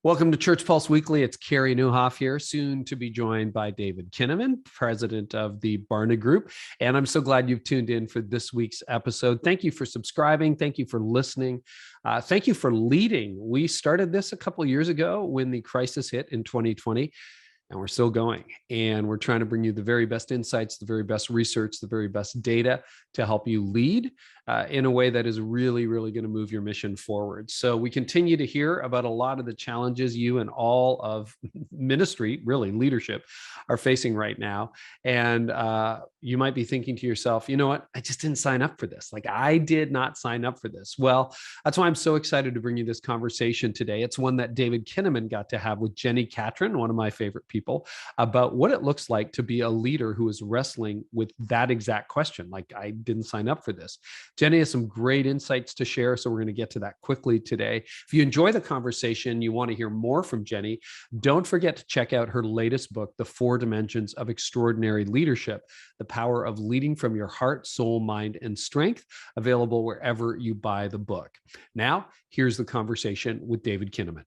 Welcome to Church Pulse Weekly. It's Carrie Newhoff here, soon to be joined by David Kinnaman, president of the Barna Group. And I'm so glad you've tuned in for this week's episode. Thank you for subscribing. Thank you for listening. Thank you for leading. We started this a couple of years ago when the crisis hit in 2020. And we're still going. And we're trying to bring you the very best insights, the very best research, the very best data to help you lead in a way that is really, really going to move your mission forward. So we continue to hear about a lot of the challenges you and all of ministry, really leadership, are facing right now. And you might be thinking to yourself, you know what? I just didn't sign up for this. Like, I did not sign up for this. Well, that's why I'm so excited to bring you this conversation today. It's one that David Kinnaman got to have with Jenni Catron, one of my favorite people, about what it looks like to be a leader who is wrestling with that exact question. Like, I didn't sign up for this. Jenni has some great insights to share, so we're going to get to that quickly today. If you enjoy the conversation, you want to hear more from Jenni, don't forget to check out her latest book, The 4 Dimensions of Extraordinary Leadership, The Power of Leading from Your Heart, Soul, Mind, and Strength, available wherever you buy the book. Now, here's the conversation with David Kinnaman.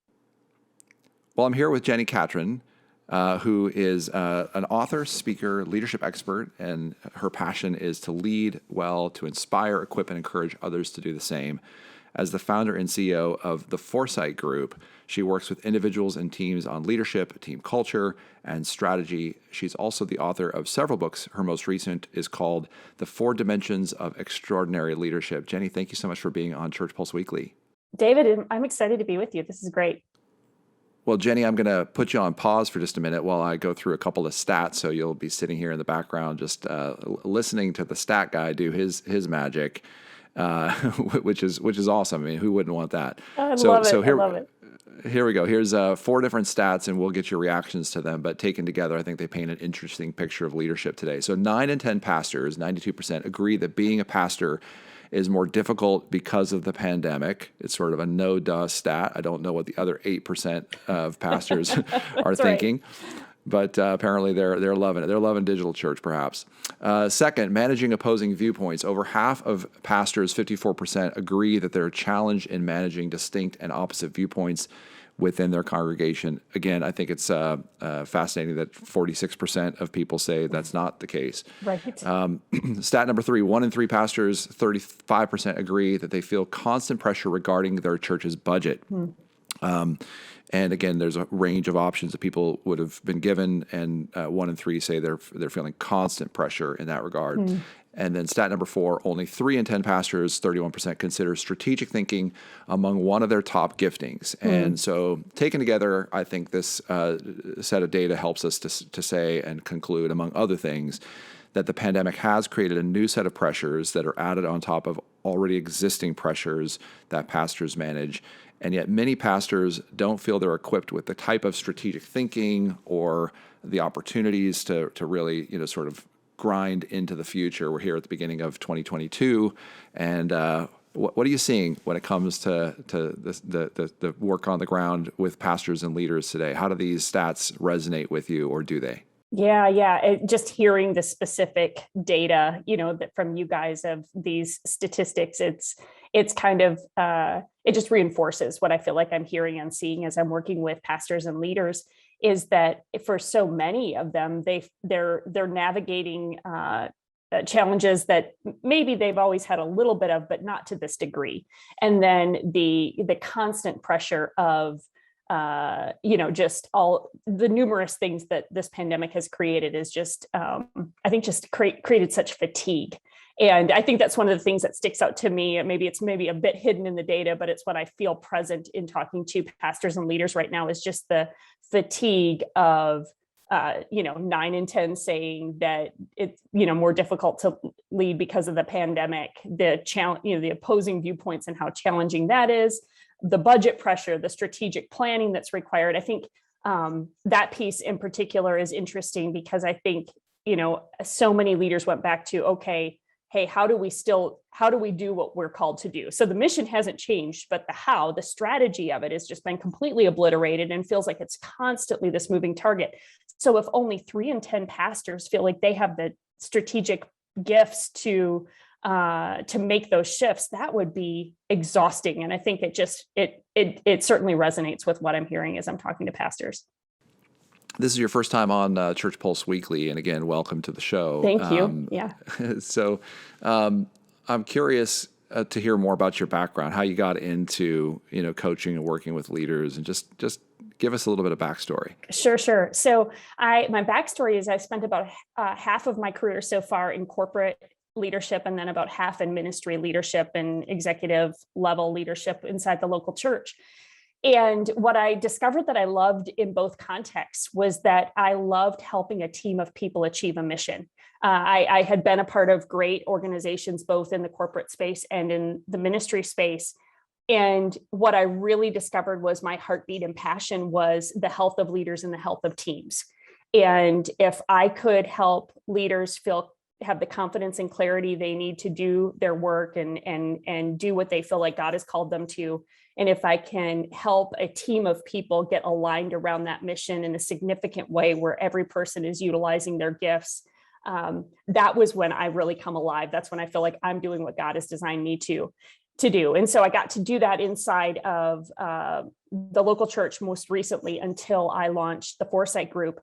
Well, I'm here with Jenni Catron, who is an author, speaker, leadership expert, and her passion is to lead well, to inspire, equip, and encourage others to do the same. As the founder and CEO of the Foresight Group, she works with individuals and teams on leadership, team culture, and strategy. She's also the author of several books. Her most recent is called The 4 Dimensions of Extraordinary Leadership. Jenni, thank you so much for being on Church Pulse Weekly. David, I'm excited to be with you. This is great. Well, Jenni, I'm going to put you on pause for just a minute while I go through a couple of stats. So you'll be sitting here in the background just listening to the stat guy do his magic, which is awesome. I mean, who wouldn't want that? I love it. Here we go. Here's 4 different stats, and we'll get your reactions to them. But taken together, I think they paint an interesting picture of leadership today. So 9 in 10 pastors, 92%, agree that being a pastor is more difficult because of the pandemic. It's sort of a no-duh stat. I don't know what the other 8% of pastors are thinking. Right. But apparently they're loving it. They're loving digital church, perhaps. Second, managing opposing viewpoints. Over half of pastors, 54%, agree that they're challenged in managing distinct and opposite viewpoints within their congregation. Again, I think it's fascinating that 46% of people say that's not the case. Right. Stat number 3, 1 in 3 pastors, 35% agree that they feel constant pressure regarding their church's budget. And again, there's a range of options that people would have been given, and 1 in 3 say they're feeling constant pressure in that regard. And then stat number 4, only 3 in 10 pastors, 31%, consider strategic thinking among one of their top giftings. And so taken together, I think this set of data helps us to say and conclude, among other things, that the pandemic has created a new set of pressures that are added on top of already existing pressures that pastors manage. And yet many pastors don't feel they're equipped with the type of strategic thinking or the opportunities to really, sort of grind into the future. We're here at the beginning of 2022. And what are you seeing when it comes to the work on the ground with pastors and leaders today? How do these stats resonate with you, or do they? Yeah. Just hearing the specific data, that from you guys of these statistics, it's kind of, it just reinforces what I feel like I'm hearing and seeing as I'm working with pastors and leaders, is that for so many of them, they're navigating challenges that maybe they've always had a little bit of, but not to this degree. And then the constant pressure of just all the numerous things that this pandemic has created is just, I think, just created such fatigue. And I think that's one of the things that sticks out to me. Maybe it's a bit hidden in the data, but it's what I feel present in talking to pastors and leaders right now, is just the fatigue of, 9 in 10 saying that it's, more difficult to lead because of the pandemic, the challenge, the opposing viewpoints and how challenging that is, the budget pressure, the strategic planning that's required. I think that piece in particular is interesting because I think, so many leaders went back to, okay, hey, how do we do what we're called to do? So the mission hasn't changed, but the strategy of it has just been completely obliterated and feels like it's constantly this moving target. So if only 3 in 10 pastors feel like they have the strategic gifts to to make those shifts, that would be exhausting. And I think it certainly resonates with what I'm hearing as I'm talking to pastors. This is your first time on Church Pulse Weekly, and again, welcome to the show. Thank you. Yeah. So I'm curious to hear more about your background, how you got into coaching and working with leaders, and just give us a little bit of backstory. Sure. So my backstory is I spent about half of my career so far in corporate leadership, and then about half in ministry leadership and executive level leadership inside the local church. And what I discovered that I loved in both contexts was that I loved helping a team of people achieve a mission. I had been a part of great organizations, both in the corporate space and in the ministry space. And what I really discovered was my heartbeat and passion was the health of leaders and the health of teams. And if I could help leaders have the confidence and clarity they need to do their work and do what they feel like God has called them to, and if I can help a team of people get aligned around that mission in a significant way where every person is utilizing their gifts, that was when I really come alive. That's when I feel like I'm doing what God has designed me to do. And so I got to do that inside of the local church most recently until I launched the Foresight Group.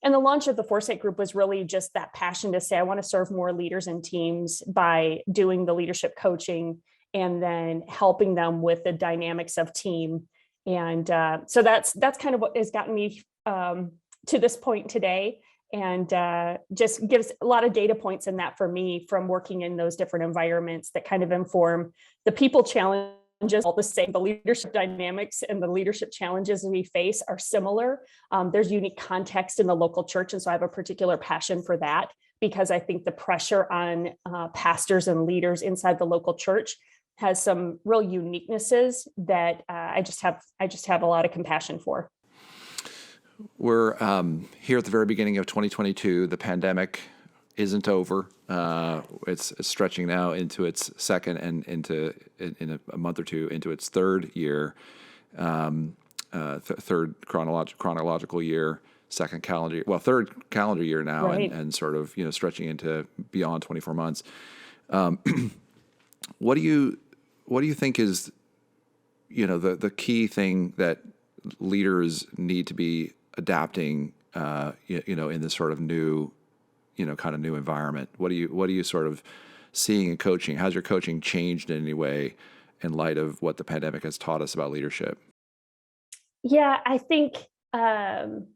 And the launch of the Foresight Group was really just that passion to say, I want to serve more leaders and teams by doing the leadership coaching and then helping them with the dynamics of team. And so that's kind of what has gotten me to this point today, and just gives a lot of data points in that for me from working in those different environments that kind of inform the people challenges. All the same, the leadership dynamics and the leadership challenges we face are similar. There's unique context in the local church, and so I have a particular passion for that, because I think the pressure on pastors and leaders inside the local church has some real uniquenesses that I just have a lot of compassion for. We're here at the very beginning of 2022. The pandemic isn't over. It's stretching now into its second and in a month or two into its third year, third chronological year, third calendar year now, right. and sort of stretching into beyond 24 months. What do you think is the key thing that leaders need to be adapting in this sort of new kind of new environment? What are you sort of seeing in coaching? How's your coaching changed in any way in light of what the pandemic has taught us about leadership? Yeah, I think the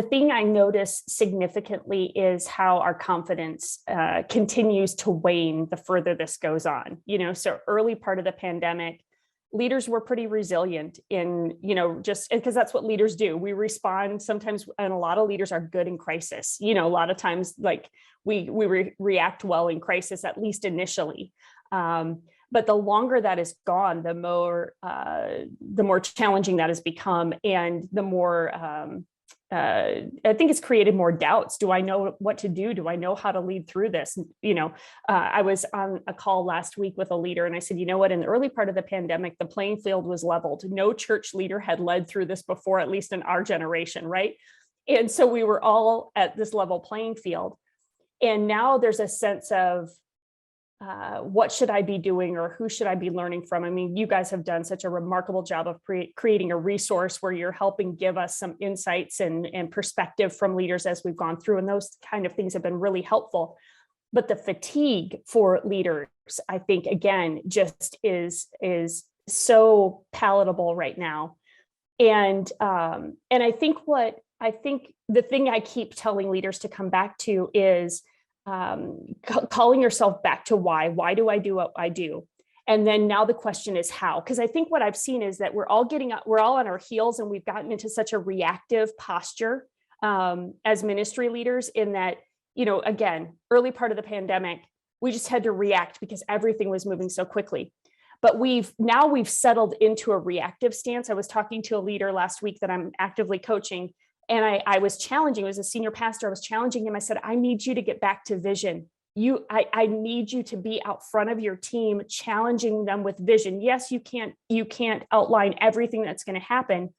thing I notice significantly is how our confidence continues to wane the further this goes on. So early part of the pandemic, leaders were pretty resilient in, just because that's what leaders do. We respond sometimes, and a lot of leaders are good in crisis. A lot of times, like we react well in crisis, at least initially. But the longer that is gone, the more challenging that has become, and the more I think it's created more doubts. Do I know what to do? Do I know how to lead through this? I was on a call last week with a leader, and I said, in the early part of the pandemic, the playing field was leveled. No church leader had led through this before, at least in our generation, right? And so we were all at this level playing field. And now there's a sense of what should I be doing, or who should I be learning from? I mean, you guys have done such a remarkable job of creating a resource where you're helping give us some insights and perspective from leaders as we've gone through. And those kind of things have been really helpful. But the fatigue for leaders, I think, again, just is so palatable right now. And I think the thing I keep telling leaders to come back to is calling yourself back to why do I do what I do? And then now the question is how, because I think what I've seen is that we're all on our heels, and we've gotten into such a reactive posture as ministry leaders, in that, again, early part of the pandemic, we just had to react because everything was moving so quickly. But we've settled into a reactive stance. I was talking to a leader last week that I'm actively coaching, and I was challenging, it was a senior pastor, I was challenging him. I said, I need you to get back to vision. I need you to be out front of your team, challenging them with vision. Yes, you can't outline everything that's going to happen,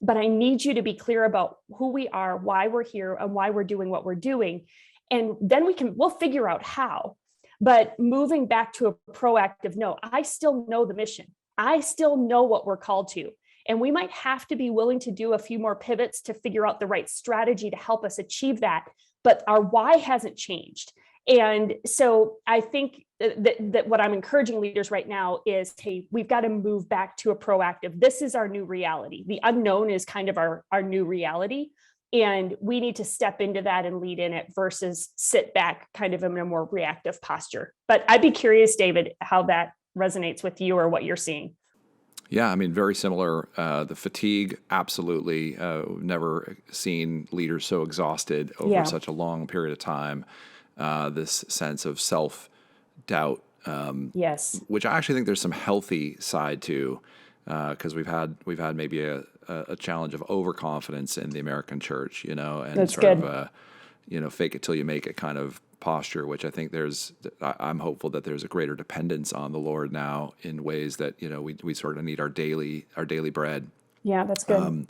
but I need you to be clear about who we are, why we're here, and why we're doing what we're doing. And then we'll figure out how. but moving back to a proactive, no, I still know the mission. I still know what we're called to. And we might have to be willing to do a few more pivots to figure out the right strategy to help us achieve that. But our why hasn't changed. And so I think that what I'm encouraging leaders right now is, hey, we've got to move back to a proactive. This is our new reality. The unknown is kind of our new reality. And we need to step into that and lead in it versus sit back kind of in a more reactive posture. But I'd be curious, David, how that resonates with you or what you're seeing. Yeah, I mean, very similar. The fatigue, absolutely. Never seen leaders so exhausted over such a long period of time. This sense of self-doubt, Yes, which I actually think there's some healthy side to, because we've had maybe a challenge of overconfidence in the American church, and that's sort good. of fake it till you make it kind of posture, which I think I'm hopeful that there's a greater dependence on the Lord now in ways that, we sort of need our daily bread. Yeah, that's good.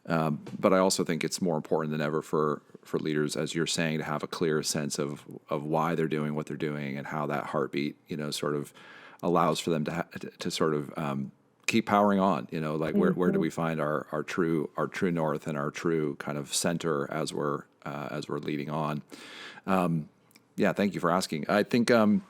But I also think it's more important than ever for leaders, as you're saying, to have a clear sense of why they're doing what they're doing and how that heartbeat, sort of allows for them to sort of keep powering on, like where do we find our true north and our true kind of center as we're leading on. Yeah, thank you for asking. I think I'd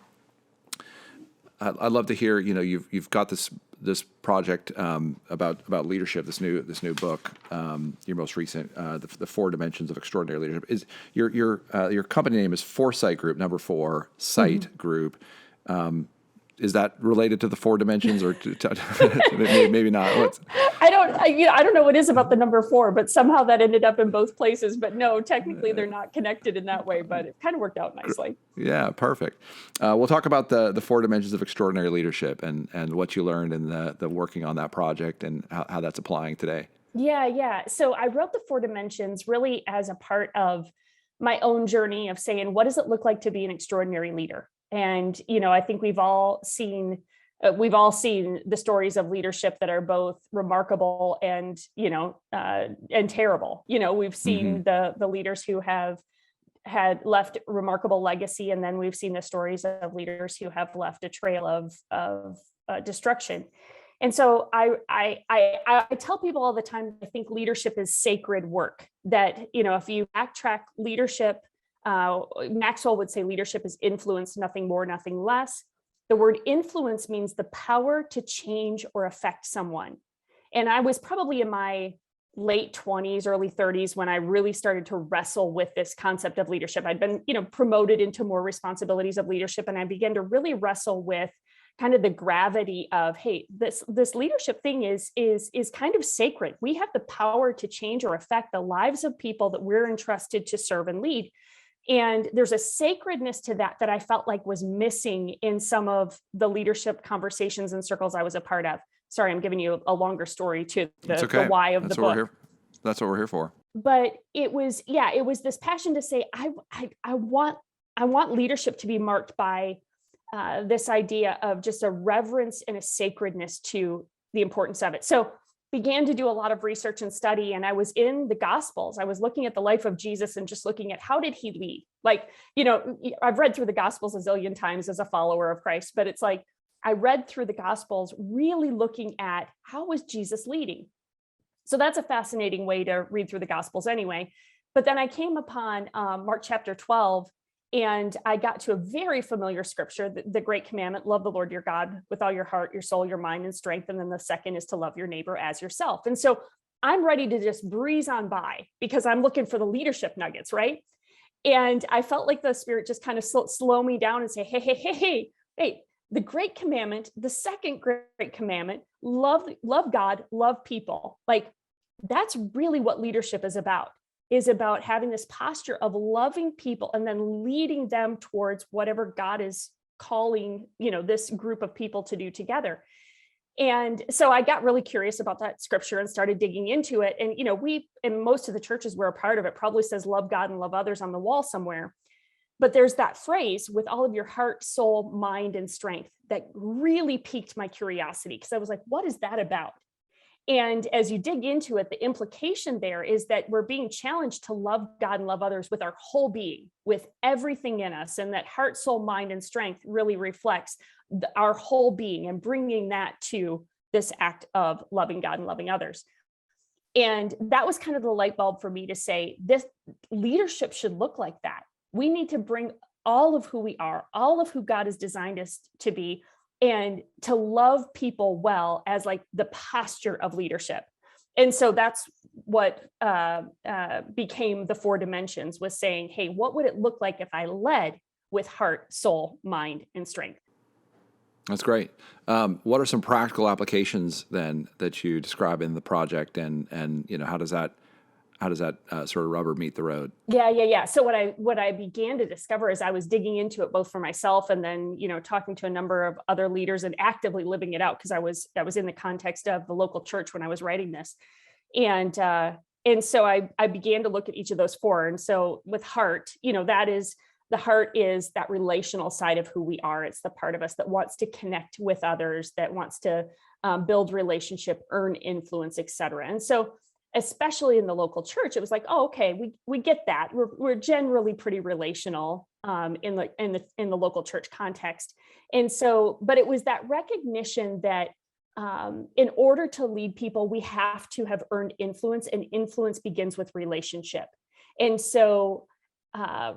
love to hear. You've got this project about leadership. This new book, your most recent, the 4 Dimensions of Extraordinary Leadership. Is your company name is Foresight Group, number 4 Sight Group. Is that related to the 4 dimensions, or maybe not? I don't know what it is about the number 4, but somehow that ended up in both places. But no, technically they're not connected in that way, but it kind of worked out nicely. Yeah, perfect. We'll talk about the 4 Dimensions of Extraordinary Leadership and what you learned in the working on that project and how that's applying today. Yeah. So I wrote the 4 Dimensions really as a part of my own journey of saying, what does it look like to be an extraordinary leader? And, I think we've all seen the stories of leadership that are both remarkable and, and terrible. We've seen the leaders who have had left remarkable legacy, and then we've seen the stories of leaders who have left a trail of destruction. And so I tell people all the time, I think leadership is sacred work. That, if you backtrack leadership, Maxwell would say leadership is influence, nothing more, nothing less. The word influence means the power to change or affect someone. And I was probably in my late 20s, early 30s when I really started to wrestle with this concept of leadership. I'd been, promoted into more responsibilities of leadership, and I began to really wrestle with kind of the gravity of, hey, this leadership thing is kind of sacred. We have the power to change or affect the lives of people that we're entrusted to serve and lead. And there's a sacredness to that I felt like was missing in some of the leadership conversations and circles I was a part of. Sorry, I'm giving you a longer story to the why of the book. That's what we're here for. But it was this passion to say, I want leadership to be marked by this idea of just a reverence and a sacredness to the importance of it. So began to do a lot of research and study, and I was in the Gospels. I was looking at the life of Jesus and just looking at how did he lead? Like, I've read through the Gospels a zillion times as a follower of Christ, but it's like I read through the Gospels really looking at how was Jesus leading? So that's a fascinating way to read through the Gospels anyway. But then I came upon Mark chapter 12, and I got to a very familiar scripture, the Great Commandment, love the Lord your God with all your heart, your soul, your mind, and strength. And then the second is to love your neighbor as yourself. And so I'm ready to just breeze on by because I'm looking for the leadership nuggets, right? And I felt like the Spirit just kind of slow me down and say, hey, the Great Commandment, the second Great Commandment, love God, love people. Like, that's really what leadership is about having this posture of loving people and then leading them towards whatever God is calling, this group of people to do together. And so I got really curious about that scripture and started digging into it. And, we, in most of the churches we're a part of, it probably says love God and love others on the wall somewhere. But there's that phrase, with all of your heart, soul, mind, and strength, that really piqued my curiosity, because I was like, what is that about? And as you dig into it, the implication there is that we're being challenged to love God and love others with our whole being, with everything in us. And that heart, soul, mind, and strength really reflects our whole being, and bringing that to this act of loving God and loving others. And that was kind of the light bulb for me to say, this leadership should look like that. We need to bring all of who we are, all of who God has designed us to be, and to love people well as like the posture of leadership. And so that's what became the 4 dimensions, was saying, hey, what would it look like if I led with heart, soul, mind, and strength? That's great. What are some practical applications then that you describe in the project, and how does that sort of rubber meet the road? Yeah. So what I began to discover as I was digging into it, both for myself and then, talking to a number of other leaders and actively living it out, because I was in the context of the local church when I was writing this. And so I began to look at each of those 4. And so with heart, the heart is that relational side of who we are. It's the part of us that wants to connect with others, that wants to build relationship, earn influence, et cetera. And so especially in the local church, it was like, oh, okay, we get that. We're generally pretty relational in the local church context. And so, but it was that recognition that in order to lead people, we have to have earned influence, and influence begins with relationship. And so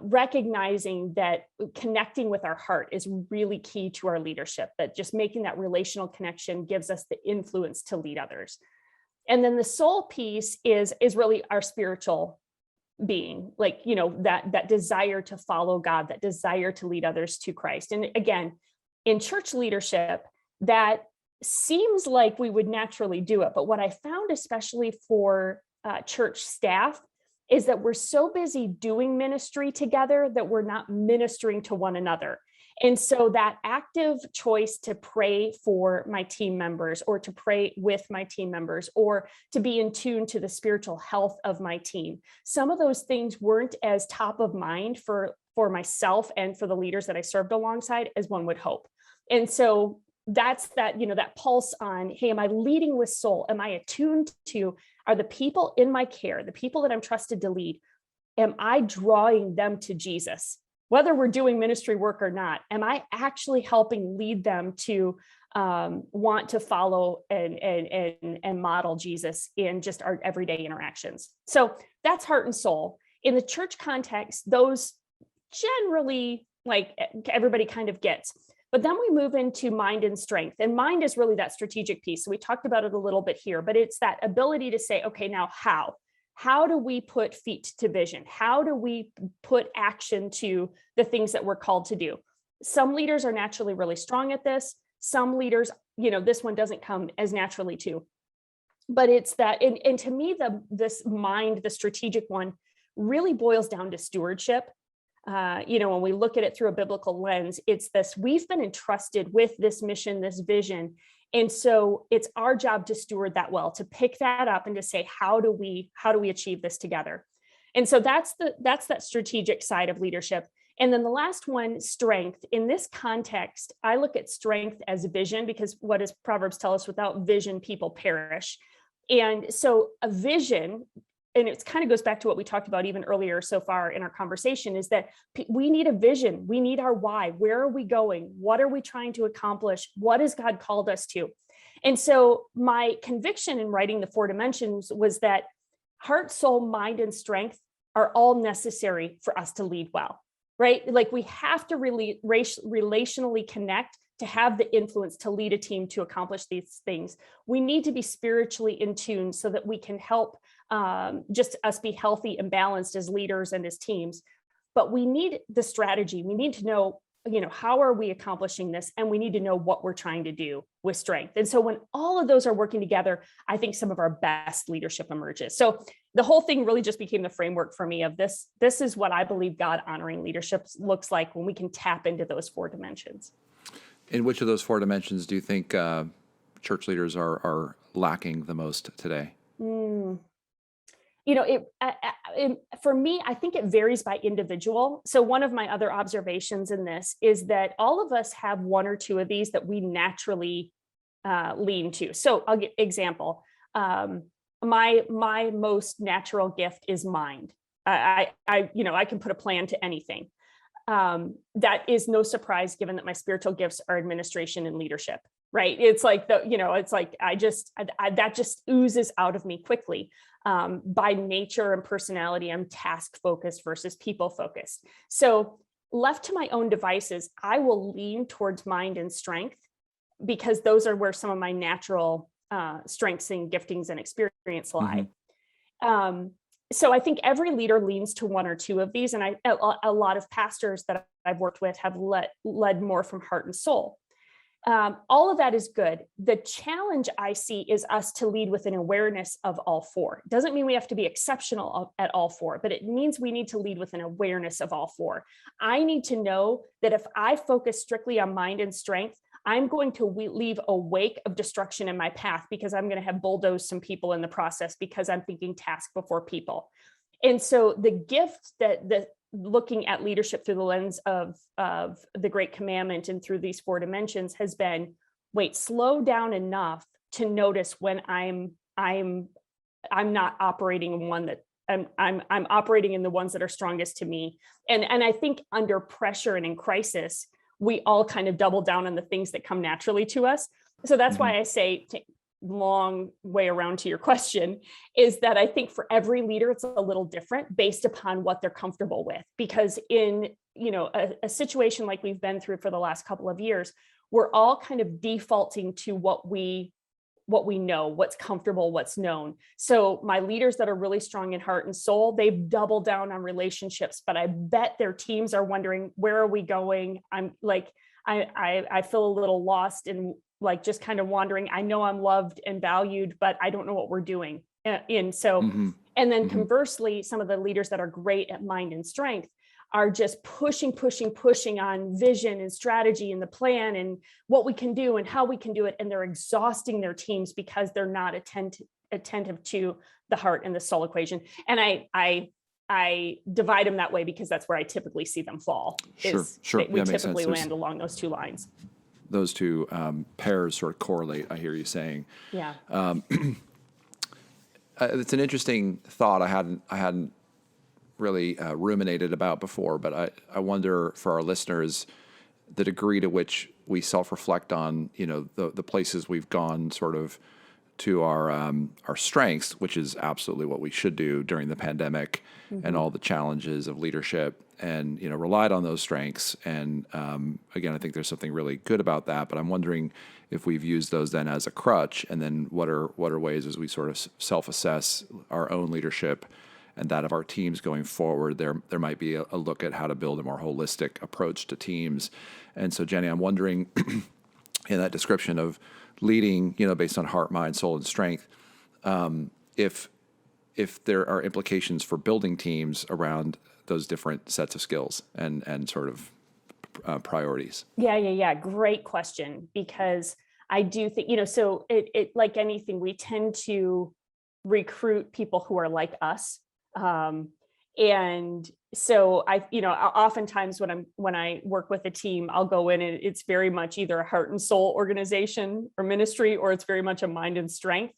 recognizing that connecting with our heart is really key to our leadership, that just making that relational connection gives us the influence to lead others. And then the soul piece is really our spiritual being, like, that desire to follow God, that desire to lead others to Christ. And again, in church leadership, that seems like we would naturally do it. But what I found, especially for church staff, is that we're so busy doing ministry together that we're not ministering to one another. And so that active choice to pray for my team members, or to pray with my team members, or to be in tune to the spiritual health of my team, some of those things weren't as top of mind for myself and for the leaders that I served alongside as one would hope. And so that's that pulse on, hey, am I leading with soul? Am I attuned to, are the people in my care, the people that I'm trusted to lead, am I drawing them to Jesus? Whether we're doing ministry work or not, am I actually helping lead them to want to follow and model Jesus in just our everyday interactions? So that's heart and soul. In the church context, those generally, like, everybody kind of gets. But then we move into mind and strength. And mind is really that strategic piece. So we talked about it a little bit here, but it's that ability to say, okay, now how? How do we put feet to vision? How do we put action to the things that we're called to do? Some leaders are naturally really strong at this. Some leaders, this one doesn't come as naturally to. But it's that, and to me, this mind, the strategic one, really boils down to stewardship. When we look at it through a biblical lens, it's this: we've been entrusted with this mission, this vision. And so it's our job to steward that well, to pick that up and to say, how do we achieve this together? And so that's that strategic side of leadership. And then the last one, strength. In this context, I look at strength as vision, because what does Proverbs tell us? Without vision, people perish. And so a vision, and it kind of goes back to what we talked about even earlier so far in our conversation, is that we need a vision. We need our why. Where are we going? What are we trying to accomplish? What has God called us to? And so my conviction in writing the 4 dimensions was that heart, soul, mind, and strength are all necessary for us to lead well, right? Like, we have to really relationally connect to have the influence to lead a team to accomplish these things. We need to be spiritually in tune so that we can help just us be healthy and balanced as leaders and as teams. But we need the strategy. We need to know, how are we accomplishing this? And we need to know what we're trying to do with strength. And so when all of those are working together, I think some of our best leadership emerges. So the whole thing really just became the framework for me of this. This is what I believe God honoring leadership looks like when we can tap into those 4 dimensions. In which of those 4 dimensions do you think church leaders are lacking the most today? For me, I think it varies by individual. So one of my other observations in this is that all of us have 1 or 2 of these that we naturally lean to. So I'll give example. My most natural gift is mind. I can put a plan to anything. That is no surprise given that my spiritual gifts are administration and leadership, right? It's like that just oozes out of me quickly. By nature and personality, I'm task focused versus people focused. So left to my own devices, I will lean towards mind and strength because those are where some of my natural strengths and giftings and experience lie. So I think every leader leans to one or two of these. And a lot of pastors that I've worked with have led more from heart and soul. All of that is good. The challenge I see is us to lead with an awareness of all four. It doesn't mean we have to be exceptional at all four, but it means we need to lead with an awareness of all four. I need to know that if I focus strictly on mind and strength, I'm going to leave a wake of destruction in my path because I'm going to have bulldozed some people in the process because I'm thinking task before people. And so the gift that looking at leadership through the lens of the Great Commandment and through these four dimensions has been, wait, slow down enough to notice when I'm not operating in one that I'm operating in the ones that are strongest to me. And I think under pressure and in crisis, we all kind of double down on the things that come naturally to us. So that's why I say, long way around to your question, is that I think for every leader, it's a little different based upon what they're comfortable with. Because in a situation like we've been through for the last couple of years, we're all kind of defaulting to what we know, what's comfortable, what's known. So my leaders that are really strong in heart and soul, they've doubled down on relationships, but I bet their teams are wondering, where are we going? I'm like, I feel a little lost and like just kind of wandering. I know I'm loved and valued, but I don't know what we're doing. And so, and then conversely, some of the leaders that are great at mind and strength are just pushing on vision and strategy and the plan and what we can do and how we can do it. And they're exhausting their teams because they're not attentive to the heart and the soul equation. And I divide them that way because that's where I typically see them fall. Sure. We typically land along those two lines. Those two pairs sort of correlate, I hear you saying. Yeah. It's an interesting thought I hadn't really ruminated about before, but I wonder for our listeners the degree to which we self-reflect on the places we've gone sort of to our strengths, which is absolutely what we should do during the pandemic and all the challenges of leadership, and relied on those strengths. And again, I think there's something really good about that. But I'm wondering if we've used those then as a crutch, and then what are ways as we sort of self-assess our own leadership and that of our teams going forward. There might be a look at how to build a more holistic approach to teams. And so, Jenni, I'm wondering in that description of leading, based on heart, mind, soul, and strength, if there are implications for building teams around those different sets of skills and sort of priorities. Yeah. Great question, because I do think, so it like anything, we tend to recruit people who are like us. And so oftentimes when I work with a team, I'll go in and it's very much either a heart and soul organization or ministry, or it's very much a mind and strength.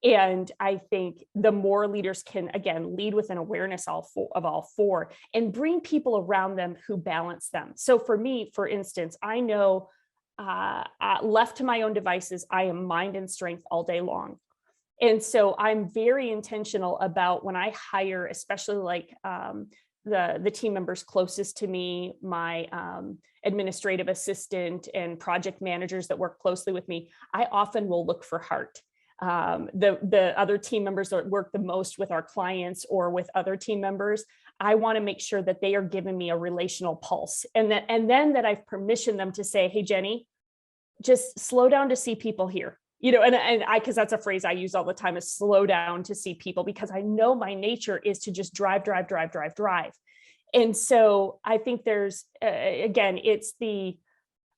And I think the more leaders can, again, lead with an awareness of all four and bring people around them who balance them. So for me, for instance, I know left to my own devices, I am mind and strength all day long. And so I'm very intentional about when I hire, especially like the team members closest to me, my administrative assistant and project managers that work closely with me, I often will look for heart. The other team members that work the most with our clients or with other team members, I want to make sure that they are giving me a relational pulse, and then that I've permissioned them to say, hey, Jenni, just slow down to see people here. Because that's a phrase I use all the time, is slow down to see people, because I know my nature is to just drive. And so I think there's, again, it's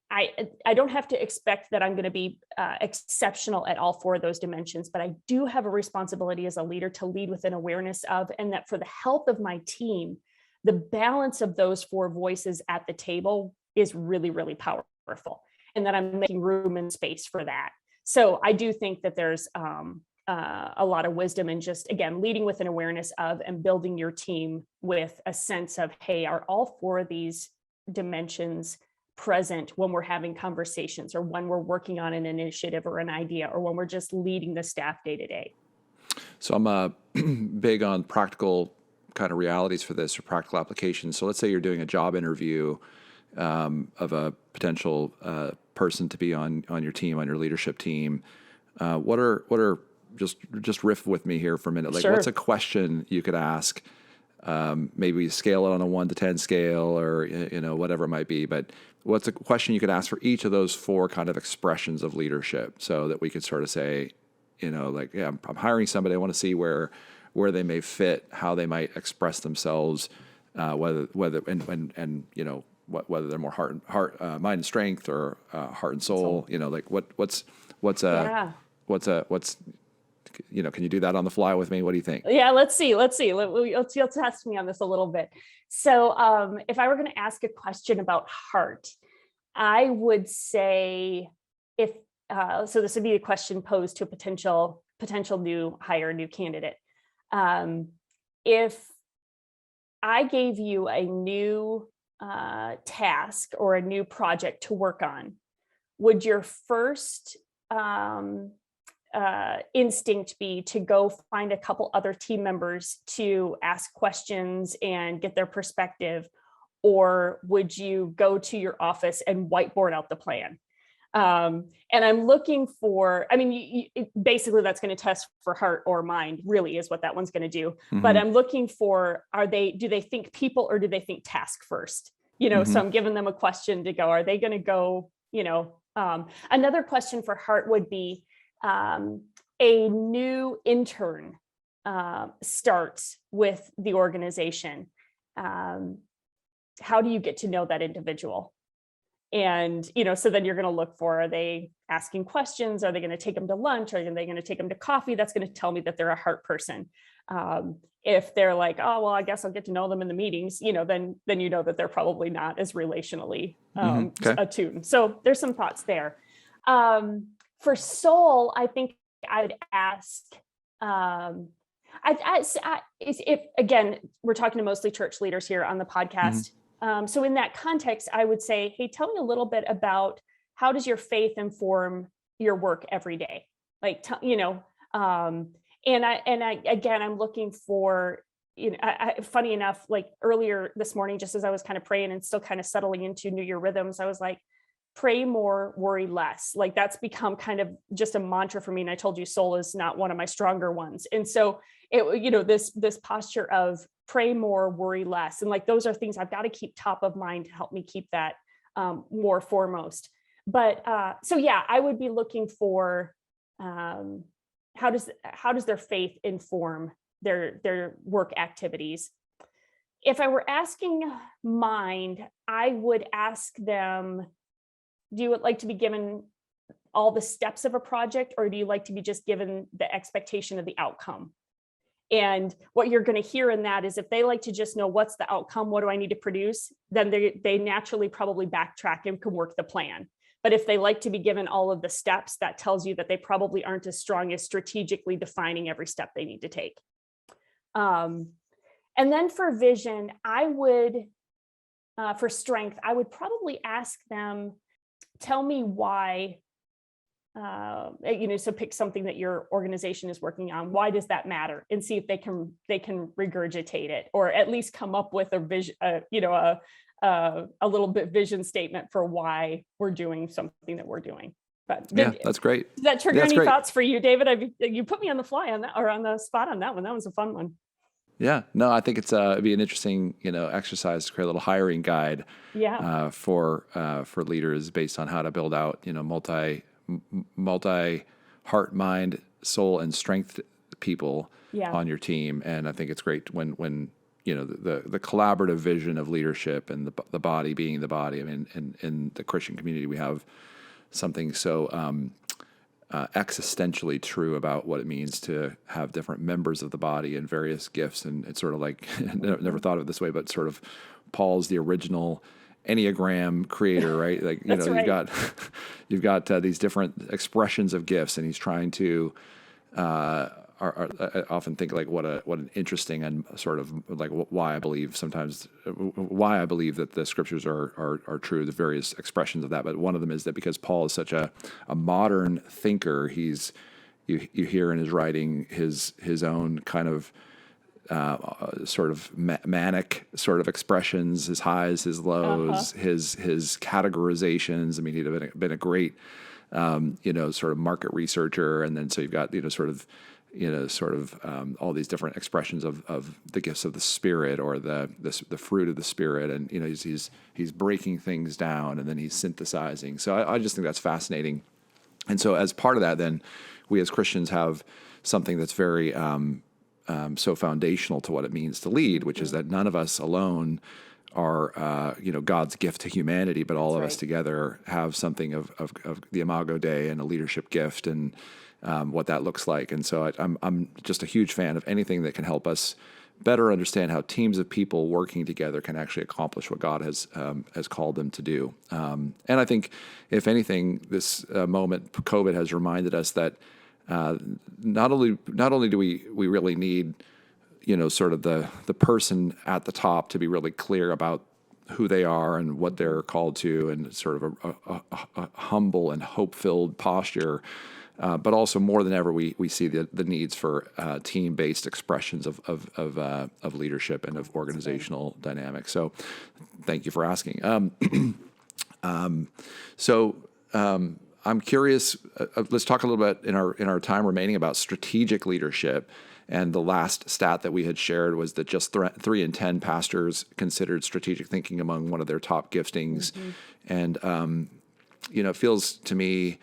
I don't have to expect that I'm going to be exceptional at all four of those dimensions, but I do have a responsibility as a leader to lead with an awareness of, and that for the health of my team, the balance of those four voices at the table is really, really powerful, and that I'm making room and space for that. So I do think that there's a lot of wisdom in just, again, leading with an awareness of and building your team with a sense of, hey, are all four of these dimensions present when we're having conversations or when we're working on an initiative or an idea or when we're just leading the staff day to day? So I'm big on practical kind of realities for this or practical applications. So let's say you're doing a job interview of a potential person to be on your team, on your leadership team. What are just riff with me here for a minute. Like, Sure. What's a question you could ask? Maybe scale it on a 1 to 10 scale, or whatever it might be. But what's a question you could ask for each of those four kind of expressions of leadership, so that we could sort of say, I'm hiring somebody. I want to see where they may fit, how they might express themselves, whether they're more heart, mind and strength, or heart and soul. Can you do that on the fly with me? What do you think? Yeah, let's see. You'll test me on this a little bit. So if I were going to ask a question about heart, I would say so this would be a question posed to a potential new hire, new candidate. If I gave you a new task or a new project to work on, would your first instinct be to go find a couple other team members to ask questions and get their perspective? Or would you go to your office and whiteboard out the plan? And I'm looking for, basically that's going to test for heart or mind, really is what that one's going to do. Mm-hmm. But I'm looking for, do they think people or do they think task first? Mm-hmm. So I'm giving them a question to go, are they going to go, another question for heart would be, a new intern starts with the organization. How do you get to know that individual? And, so then you're going to look for, are they asking questions? Are they going to take them to lunch? Are they going to take them to coffee? That's going to tell me that they're a heart person. If they're like, oh, well, I guess I'll get to know them in the meetings, then you know that they're probably not as relationally attuned. So there's some thoughts there. For soul, I think I'd ask, if again, we're talking to mostly church leaders here on the podcast. Mm-hmm. So in that context, I would say, hey, tell me a little bit about how does your faith inform your work every day? Like, I'm looking for, funny enough, like earlier this morning, just as I was kind of praying and still kind of settling into New Year rhythms, I was like, pray more, worry less. Like that's become kind of just a mantra for me. And I told you soul is not one of my stronger ones. And so this posture of pray more, worry less. And like, those are things I've got to keep top of mind to help me keep that more foremost. But I would be looking for how does their faith inform their work activities? If I were asking mind, I would ask them, do you like to be given all the steps of a project, or do you like to be just given the expectation of the outcome? And what you're going to hear in that is if they like to just know what's the outcome, what do I need to produce, then they naturally probably backtrack and can work the plan. But if they like to be given all of the steps, that tells you that they probably aren't as strong as strategically defining every step they need to take. And then for vision, I would, for strength, I would probably ask them, tell me why, so pick something that your organization is working on. Why does that matter? And see if they can regurgitate it, or at least come up with a vision, a little bit vision statement for why we're doing something that we're doing. But that's great. Does that trigger any thoughts for you, David? You put me on the fly on that, or on the spot on that one. That was a fun one. Yeah, no, I think it'd be an interesting, exercise to create a little hiring guide. Yeah. For leaders based on how to build out, multi heart, mind, soul, and strength people on your team. And I think it's great when the collaborative vision of leadership and the body being the body. I mean, in the Christian community, we have something so existentially true about what it means to have different members of the body and various gifts. And it's sort of like, never thought of it this way, but sort of Paul's the original Enneagram creator, right? Like, right. you've got these different expressions of gifts, and he's trying to I often think like what an interesting and sort of like why I believe that the scriptures are true, the various expressions of that. But one of them is that because Paul is such a modern thinker, you hear in his writing his own kind of sort of manic sort of expressions, his highs, his lows, his categorizations. I mean, he'd have been a great sort of market researcher, and then so you've got all these different expressions of the gifts of the Spirit or the fruit of the Spirit, and he's breaking things down and then he's synthesizing. So I just think that's fascinating. And so as part of that, then we as Christians have something that's very so foundational to what it means to lead, which is that none of us alone are God's gift to humanity, but all of us together have something of the Imago Dei and a leadership gift and what that looks like. And so I'm just a huge fan of anything that can help us better understand how teams of people working together can actually accomplish what God has called them to do. And I think, if anything, this moment, COVID, has reminded us that not only do we really need sort of the person at the top to be really clear about who they are and what they're called to, and sort of a humble and hope-filled posture. But also more than ever, we see the needs for team-based expressions of leadership and of organizational dynamics. So, thank you for asking. I'm curious. Let's talk a little bit in our time remaining about strategic leadership. And the last stat that we had shared was that just 3 in 10 pastors considered strategic thinking among one of their top giftings. And it feels to me,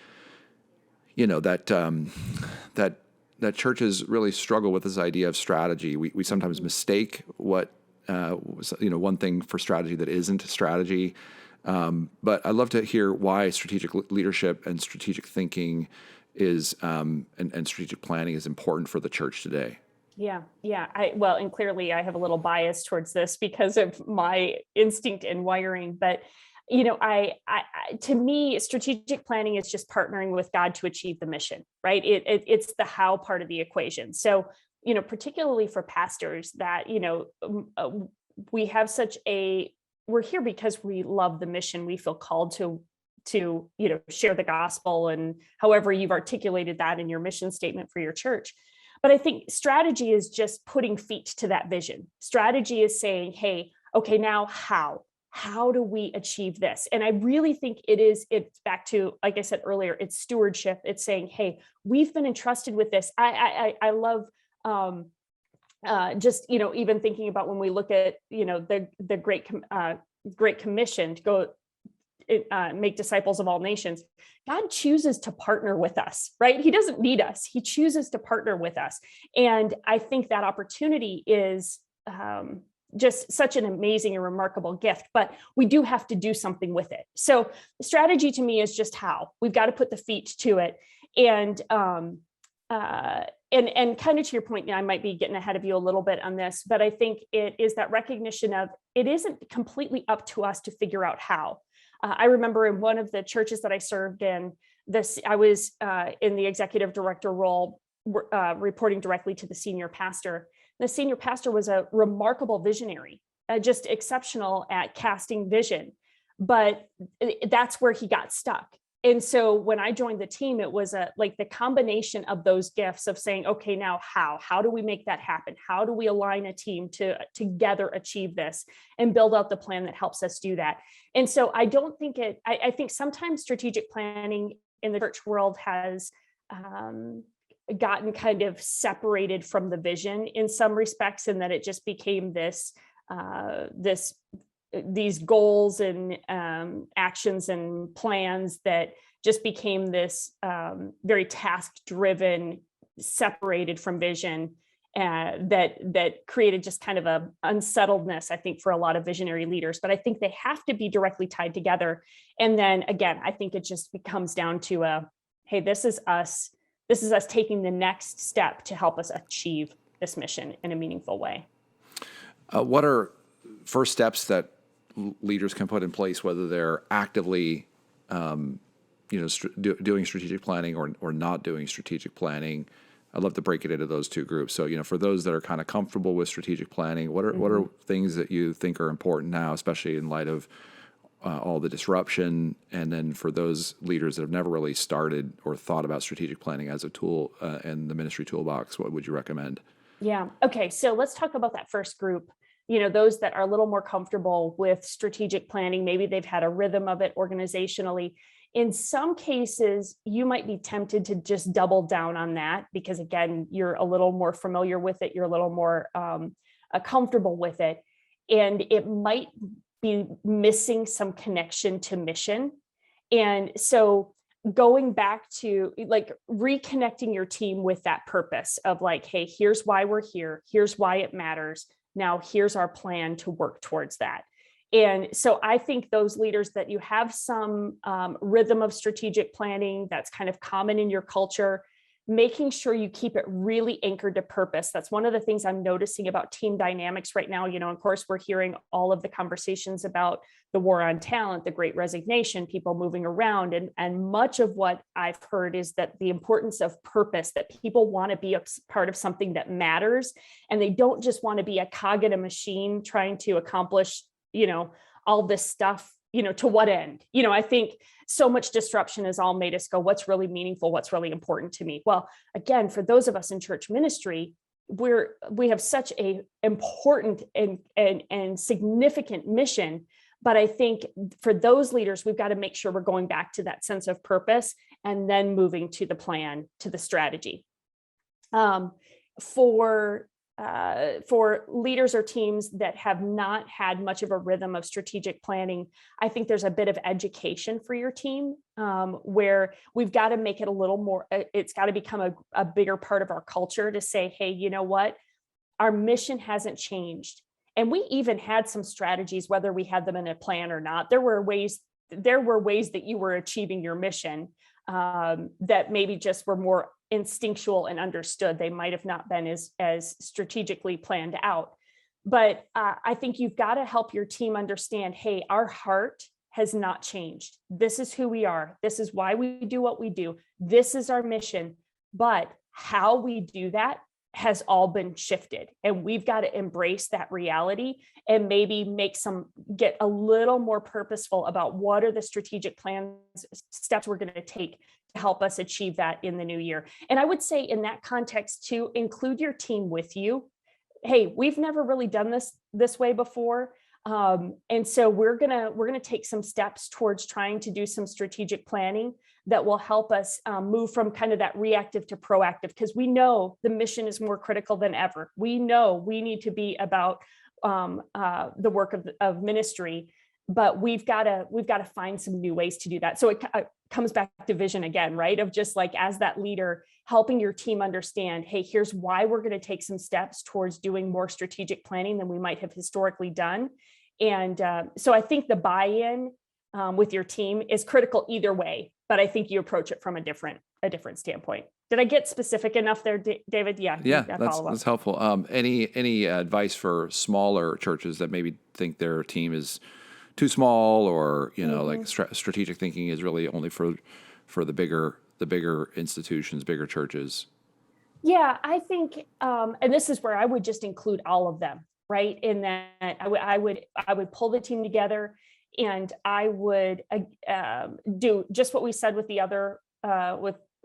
that churches really struggle with this idea of strategy. We sometimes mistake what one thing for strategy that isn't strategy. But I'd love to hear why strategic leadership and strategic thinking is and strategic planning is important for the church today. Yeah. And clearly I have a little bias towards this because of my instinct and wiring, but to me, strategic planning is just partnering with God to achieve the mission, right? It's the how part of the equation. So, particularly for pastors that, we have we're here because we love the mission. We feel called to share the gospel, and however you've articulated that in your mission statement for your church. But I think strategy is just putting feet to that vision. Strategy is saying, hey, okay, now how do we achieve this? And I really think it's back to, like I said earlier, it's stewardship. It's saying, hey, we've been entrusted with this. I love even thinking about when we look at, the Great Commission to go make disciples of all nations. God chooses to partner with us, right? He doesn't need us. He chooses to partner with us. And I think that opportunity is just such an amazing and remarkable gift, but we do have to do something with it. So strategy to me is just how we've got to put the feet to it. And kind of to your point, I might be getting ahead of you a little bit on this, but I think it is that recognition of it isn't completely up to us to figure out how. I remember in one of the churches that I served in, I was in the executive director role, reporting directly to the senior pastor. The senior pastor was a remarkable visionary, just exceptional at casting vision, but that's where he got stuck. And so when I joined the team, it was the combination of those gifts of saying, okay, now how do we make that happen? How do we align a team to together achieve this and build out the plan that helps us do that? And so I don't think I think sometimes strategic planning in the church world has gotten kind of separated from the vision in some respects, and that it just became these goals and actions and plans that just became this very task-driven, separated from vision, that created just kind of a unsettledness, I think, for a lot of visionary leaders. But I think they have to be directly tied together. And then again, I think it just comes down to hey, this is us taking the next step to help us achieve this mission in a meaningful way. What are first steps that leaders can put in place, whether they're actively, doing strategic planning or not doing strategic planning? I'd love to break it into those two groups. So, for those that are kind of comfortable with strategic planning, what are things that you think are important now, especially in light of all the disruption? And then for those leaders that have never really started or thought about strategic planning as a tool in the ministry toolbox, what would you recommend? Yeah. Okay. So let's talk about that first group. Those that are a little more comfortable with strategic planning, maybe they've had a rhythm of it organizationally. In some cases, you might be tempted to just double down on that because, again, you're a little more familiar with it. You're a little more comfortable with it. And it might be missing some connection to mission. And so going back to like reconnecting your team with that purpose of like, hey, here's why we're here. Here's why it matters. Now, here's our plan to work towards that. And so I think those leaders that you have some rhythm of strategic planning that's kind of common in your culture, making sure you keep it really anchored to purpose. That's one of the things I'm noticing about team dynamics right now. Of course, we're hearing all of the conversations about the war on talent, the great resignation, people moving around. And much of what I've heard is that the importance of purpose, that people want to be a part of something that matters. And they don't just want to be a cog in a machine trying to accomplish, all this stuff, to what end? I think so much disruption has all made us go, what's really meaningful? What's really important to me? Well, again, for those of us in church ministry, we have such a important and significant mission. But I think for those leaders, we've got to make sure we're going back to that sense of purpose and then moving to the plan, to the strategy. For leaders or teams that have not had much of a rhythm of strategic planning, I think there's a bit of education for your team where we've got to make it a little more, it's got to become a bigger part of our culture to say, hey, you know what? Our mission hasn't changed. And we even had some strategies, whether we had them in a plan or not. There were ways that you were achieving your mission that maybe just were more instinctual and understood. They might have not been as strategically planned out. But I think you've got to help your team understand, hey, our heart has not changed. This is who we are. This is why we do what we do. This is our mission. But how we do that has all been shifted. And we've got to embrace that reality and maybe get a little more purposeful about what are the strategic plans, steps we're going to take to help us achieve that in the new year. And I would say in that context too, include your team with you. Hey, we've never really done this way before. And so we're gonna take some steps towards trying to do some strategic planning that will help us move from kind of that reactive to proactive, because we know the mission is more critical than ever. We know we need to be about the work of ministry, but we've got to find some new ways to do that. So it comes back to vision again, right? Of just like, as that leader, helping your team understand, hey, here's why we're going to take some steps towards doing more strategic planning than we might have historically done. And so I think the buy-in with your team is critical either way, but I think you approach it from a different standpoint. Did I get specific enough there, David? Yeah, that's helpful. Any advice for smaller churches that maybe think their team is too small, or like strategic thinking is really only for the bigger institutions, bigger churches? Yeah, I think, and this is where I would just include all of them, right? In that I would pull the team together, and I would do just what we said with the other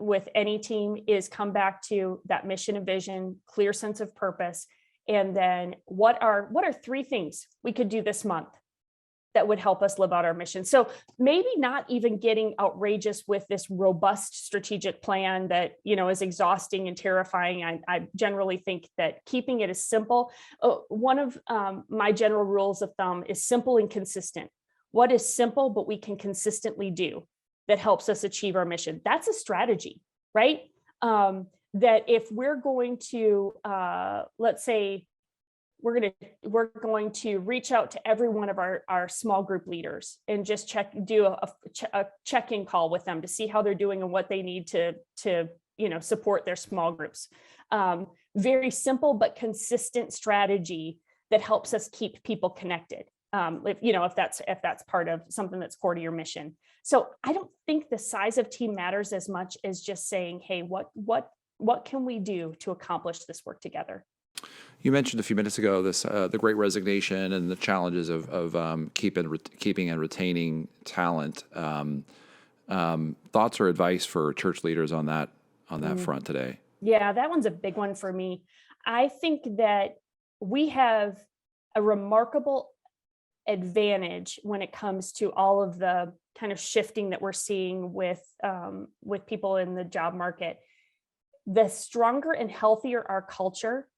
with any team, is come back to that mission and vision, clear sense of purpose, and then what are 3 things we could do this month that would help us live out our mission. So maybe not even getting outrageous with this robust strategic plan that, is exhausting and terrifying. I generally think that keeping it as simple. One of my general rules of thumb is simple and consistent. What is simple, but we can consistently do that helps us achieve our mission? That's a strategy, right? That if we're going to, let's say, we're going to reach out to every one of our small group leaders and just do a check-in call with them to see how they're doing and what they need to support their small groups. Very simple but consistent strategy that helps us keep people connected. If that's part of something that's core to your mission. So I don't think the size of team matters as much as just saying, hey, what what can we do to accomplish this work together? You mentioned a few minutes ago this the Great Resignation and the challenges of keeping and retaining talent. Thoughts or advice for church leaders on that front today? Yeah, that one's a big one for me. I think that we have a remarkable advantage when it comes to all of the kind of shifting that we're seeing with people in the job market. The stronger and healthier our culture,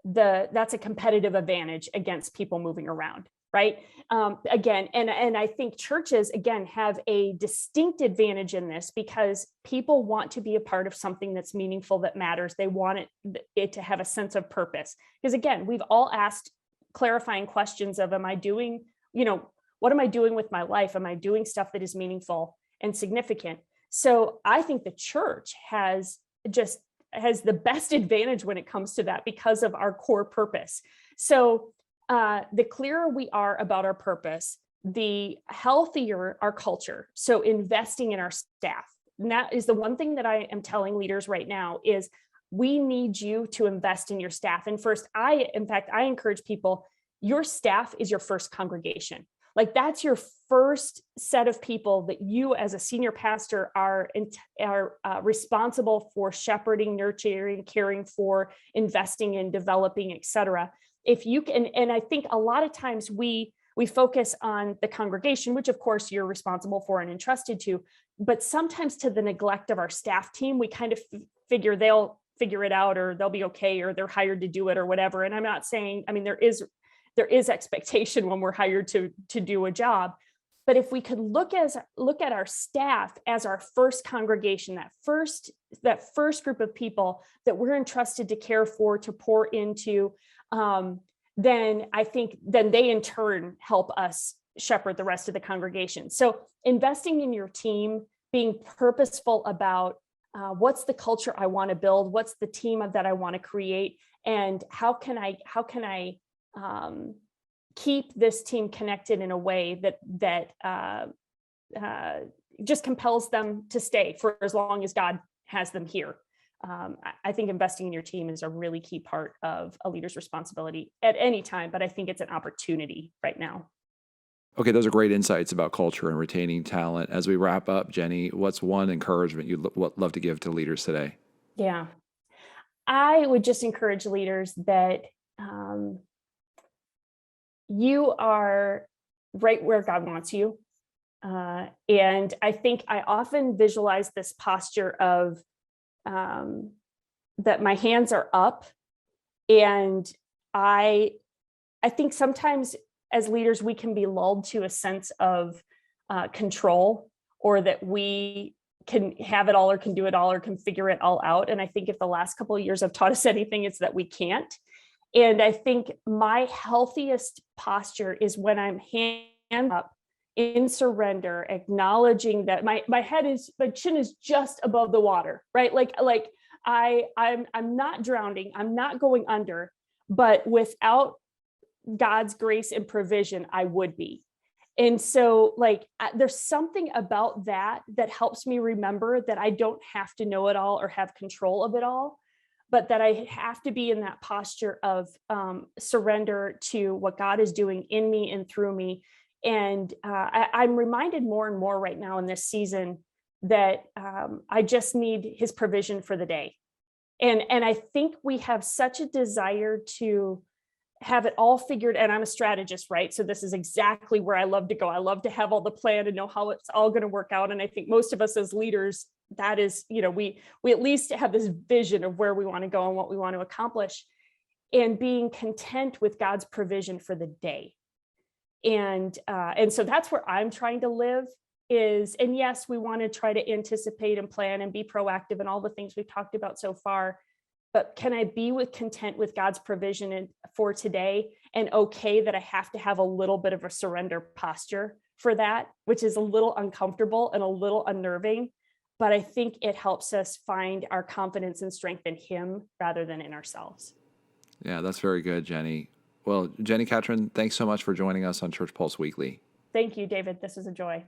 that's a competitive advantage against people moving around, right? Again, and I think churches, again, have a distinct advantage in this because people want to be a part of something that's meaningful, that matters. They want it to have a sense of purpose. Because again, we've all asked clarifying questions of, am I doing, what am I doing with my life? Am I doing stuff that is meaningful and significant? So I think the church has the best advantage when it comes to that because of our core purpose. So the clearer we are about our purpose, the healthier our culture. So investing in our staff. And that is the one thing that I am telling leaders right now is we need you to invest in your staff. And first, I encourage people, your staff is your first congregation. Like that's your first set of people that you as a senior pastor are responsible for shepherding, nurturing, caring for, investing in, developing, et cetera. If you can, and I think a lot of times we focus on the congregation, which of course you're responsible for and entrusted to, but sometimes to the neglect of our staff team, we kind of figure they'll figure it out or they'll be okay or they're hired to do it or whatever. And I'm not saying, there is expectation when we're hired to do a job. But if we could look at our staff as our first congregation, that first group of people that we're entrusted to care for, to pour into, then I think they in turn help us shepherd the rest of the congregation. So investing in your team, being purposeful about what's the culture I want to build, what's the team that I want to create, and how can I keep this team connected in a way that just compels them to stay for as long as God has them here. I think investing in your team is a really key part of a leader's responsibility at any time, but I think it's an opportunity right now. Okay, those are great insights about culture and retaining talent. As we wrap up, Jenni, what's one encouragement you'd love to give to leaders today? Yeah, I would just encourage leaders that you are right where God wants you. And I think I often visualize this posture of that my hands are up. And I think sometimes as leaders, we can be lulled to a sense of control, or that we can have it all or can do it all or can figure it all out. And I think if the last couple of years have taught us anything, it's that we can't. And I think my healthiest posture is when I'm hand up in surrender, acknowledging that my chin is just above the water, right? Like I'm not drowning, I'm not going under, but without God's grace and provision, I would be. And so there's something about that helps me remember that I don't have to know it all or have control of it all, but that I have to be in that posture of surrender to what God is doing in me and through me. And I'm reminded more and more right now in this season that I just need his provision for the day. And I think we have such a desire to have it all figured, and I'm a strategist, right? So this is exactly where I love to go. I love to have all the plan and know how it's all going to work out. And I think most of us as leaders, that is, we at least have this vision of where we want to go and what we want to accomplish, and being content with God's provision for the day. And so that's where I'm trying to live is, and yes, we want to try to anticipate and plan and be proactive and all the things we've talked about so far. But can I be content with God's provision for today, and okay that I have to have a little bit of a surrender posture for that, which is a little uncomfortable and a little unnerving, but I think it helps us find our confidence and strength in him rather than in ourselves. Yeah, that's very good, Jenni. Well, Jenni Catron, thanks so much for joining us on Church Pulse Weekly. Thank you, David. This was a joy.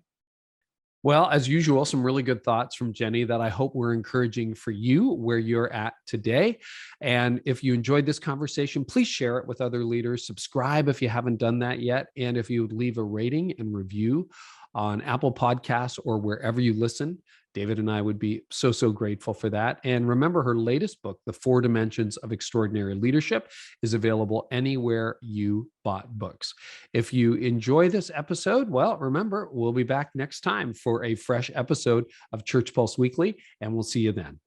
Well, as usual, some really good thoughts from Jenni that I hope were encouraging for you where you're at today. And if you enjoyed this conversation, please share it with other leaders. Subscribe if you haven't done that yet. And if you would leave a rating and review on Apple Podcasts or wherever you listen, David and I would be so, so grateful for that. And remember, her latest book, The 4 Dimensions of Extraordinary Leadership, is available anywhere you bought books. If you enjoy this episode, well, remember, we'll be back next time for a fresh episode of Church Pulse Weekly, and we'll see you then.